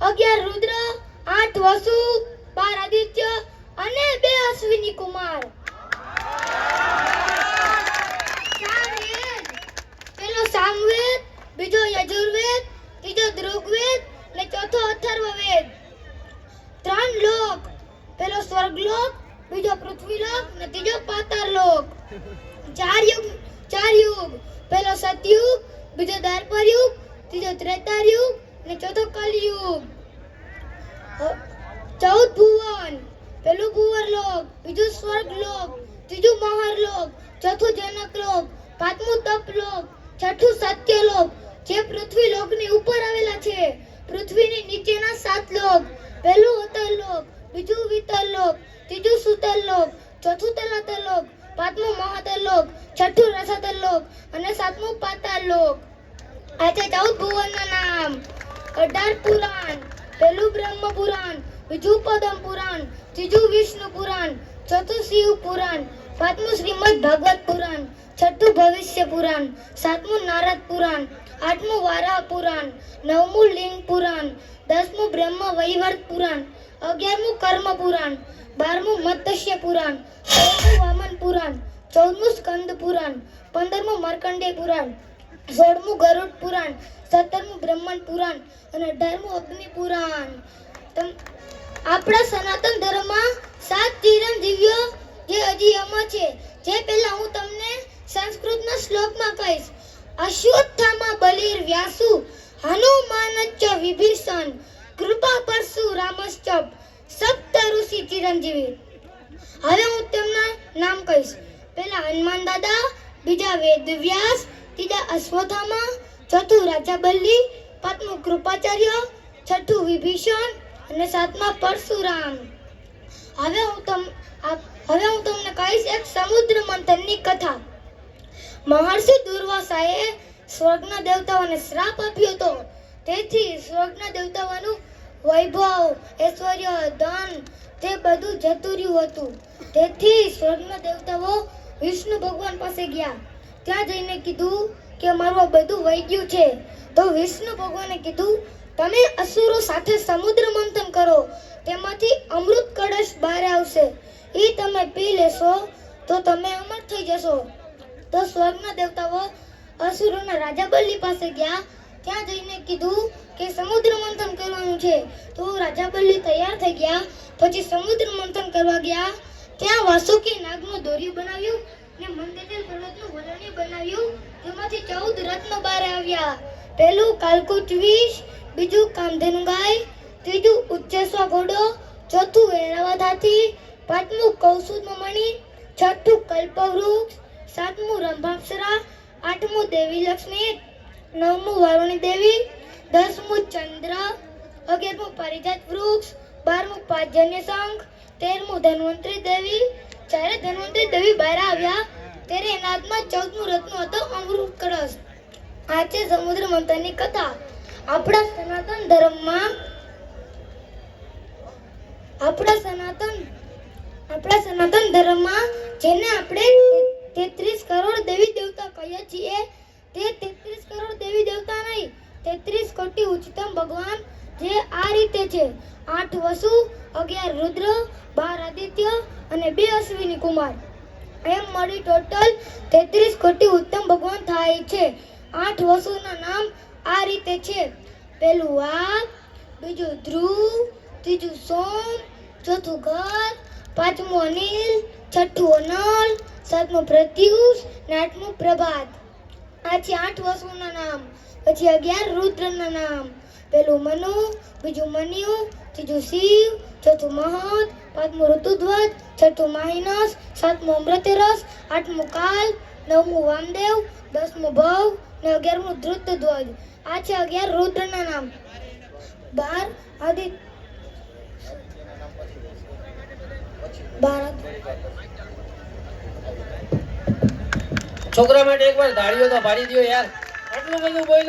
11 રુદ્ર, 8 વસુ, 12 આદિત્ય અને 2 અશ્વિની કુમાર. પેલો સામવેદ, બીજો યજુર્વેદ, ત્રીજો ધ્રુવવેદ અને ચોથો અથર્વવેદ. 3 લોક, પેલો સ્વર્ગલોક, બીજો પૃથ્વીલોક અને ત્રીજો પાતાળલોક. 4 યુગ, પેલો સતયુગ, બીજો દ્વાપરયુગ, ત્રીજો ત્રેતાયુગ અને ચોથો કલયુગ. 14 ભુવન, પેલું ભુવરલોક, બીજું સ્વર્ગલોક, ત્રીજું મહરલોક, ચોથું જનકલોક, પાંચમું તપલોક, છઠ્ઠું સત્યલોક જે પૃથ્વી લોકની ઉપર આવેલા છે. પૃથ્વીની નીચેના 7 લોક, પહેલું ઉત્તરલોક, બીજું વિતરલોક, ત્રીજું સુતરલોક, ચોથું તલાતરલોક, પાંચમું મહાતરલોક, છઠ્ઠું રસાતરલોક અને સાતમું પાતાળલોક. આ છે 14 ભુવનના નામ. 18 પુરાણ, પહેલું બ્રહ્મ પુરાણ, બીજું પદમ પુરાણ, ત્રીજું વિષ્ણુ પુરાણ, ચોથું શિવ પુરાણ, પાંચમું શ્રીમદ ભાગવત પુરાણ, છઠ્ઠું ભવિષ્ય પુરાણ, સાતમું નારદ પુરાણ, આઠમું વારાહ પુરાણ, નવમું લિંગ પુરાણ, 10મું બ્રહ્મ વૈવર્ત પુરાણ, 11મું કર્મ પુરાણ, 12મું મત્સ્ય પુરાણ, 13મું વામન પુરાણ, 14મું સ્કંદ પુરાણ, 15મું માર્કંડેય પુરાણ, 16મું ગરુડ પુરાણ, 17મું બ્રહ્માંડ પુરાણ અને 18મું અગ્નિ પુરાણ. આપણા સનાતન ધર્મમાં 7 ચિરંજીવીઓ જે હજી અમર છે, જે પહેલા હું તમને સંસ્કૃતના શ્લોકમાં કહીશ. અશ્વત્થામા બલિર વ્યાસુ, હનુમાનચ્ચ વિભીષણ, કૃપા પરશુ રામશ્ચ, સપ્ત ઋષિ ચિરંજીવી. હવે હું તેમના નામ કહીશ. પહેલા હનુમાન દાદા, બીજા વેદવ્યાસ, ત્રીજા અશ્વત્થામા, ચોથું રાજા બલિ, પાંચમું કૃપાચાર્ય, છઠ્ઠું વિભીષણ અને સાતમા પરશુરામ. હવે હું તમને કહીશ એક સમુદ્ર મંથનની કથા. મહર્ષિ દુર્વાસાએ સ્વર્ગના દેવતાઓને શ્રાપ આપ્યો હતો. તેથી સ્વર્ગના દેવતાઓનું વૈભવ, ઐશ્વર્ય, ધન તે બધું જતું રહ્યું હતું. તેથી સ્વર્ગના દેવતાઓ વિષ્ણુ ભગવાન પાસે ગયા. ત્યાં જઈને કીધું કે મારું બધું વહી ગયું છે. તો વિષ્ણુ ભગવાને કીધું, તમે અસુરો સાથે સમુદ્ર મંથન કરો, તેમાંથી અમૃત કળશ બહાર આવશે. એ તમે પી લેશો તો તમે અમર થઈ જશો. તો સ્વર્ગના દેવતાઓ અસુરોના રાજા બલિ પાસે ગયા. ત્યાં જઈને કીધું કે સમુદ્ર મંથન કરવાનું છે. તો રાજા બલિ તૈયાર થઈ ગયા. પછી સમુદ્ર મંથન કરવા ગયા. ત્યાં વાસુકી નાગનું દોર્યું બનાવ્યું ને મંદિર પર્વતનું વરણી બનાવ્યું. તેમાંથી 14 રત્નો બહાર આવ્યા. પહેલું કાલકુટ વિષ, બીજું કામધેનુ ગાય, ત્રીજું ઉચ્ચેશ્વા ઘોડો, ચોથું ઐરાવત હાથી, પાંચમું કૌસુમ મણિ, છઠ્ઠું કલ્પવૃક્ષ, સાતમું રંભાપ્સરા, આઠમું દેવી લક્ષ્મી, નવમું વારુણી દેવી, 10મું ચંદ્ર, 11મું પારિજાત વૃક્ષ, 12મું પાજન્ય શંખ, 13મું ધન્વંતરી દેવી. જ્યારે ધન્વંતરી દેવી બહાર આવ્યા ત્યારે એના હાથમાં 14મું રત્ન હતો, અમૃત કળશ. આ છે સમુદ્ર મંથનની કથા. આપણા સનાતન ધર્મમાં જેને આપણે 33 કરોડ દેવી દેવતા કહીએ છીએ, તે 33 કરોડ દેવી દેવતા નહીં, 33 કોટી ઉચ્ચતમ ભગવાન જે આ રીતે છે. 8 વસુ, 11 રુદ્ર, 12 આદિત્ય અને 2 અશ્વિની કુમાર. એમ મળી ટોટલ 33 કોટી ઉત્તમ ભગવાન થાય છે. 8 વસુના નામ આ રીતે છે. પહેલું વાઘ, બીજું ધ્રુવ, ત્રીજું સોમ, ચોથું ઘર, પાંચમું અનિલ, છઠ્ઠું અનલ, સાતમું પ્રત્યુષ અને આઠમું પ્રભાત. આ છે 8 વસુના નામ. પછી 11 રુદ્રના નામ. પહેલું મનુ, બીજું મન્યુ, ત્રીજું શિવ, ચોથું મહત, પાંચમું ઋતુધ્વજ, છઠ્ઠું માહિનસ, સાતમું અમૃતરસ, આઠમું કાલ, નવમું વામદેવ, 10મું ભવ અને 11મું ધૃતધ્વજ. આ છે 11 રુદ્રના નામ. 12 આદિત્ય, 12 છોકરા માટે એકવાર તાળીઓ તો પાડી દો યાર. આટલું બધું બોલ્યો.